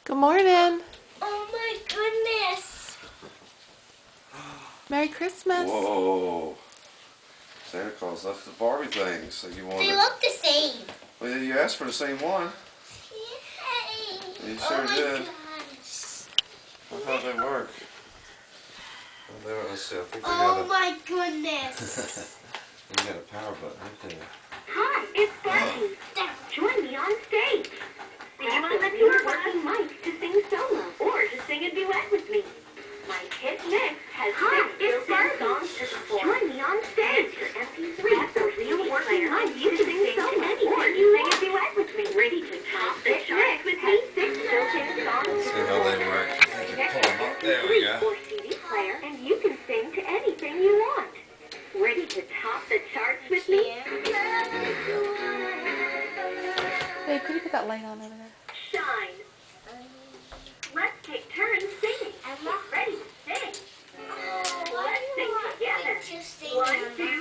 Good morning. Oh my goodness. Merry Christmas. Whoa. Santa Claus left the Barbie things that you wanted. They look the same. Well, you asked for the same one. Yay. You sure did. Gosh. How'd they work? Let's see, I think they Oh got my goodness. you got a power button right there. Hi, it's Becky. Join me on stage. Do you want to let your working mic to sing solo or to sing a duet with me? My Hit Mix has six built-in songs to perform. Join me on stage. Your MP3 or CD working mic you can sing solo or to sing a duet with me. Ready to top the charts with me? Six built-in songs to See how they work. You can pull them up. There we go. or CD player, and you can sing to anything you want. Ready to top the charts with me? There you go. Babe, could you put that light on over there? Shine. Let's take turns singing. I'm not Ready to sing. Let's sing together. just sing. One, two,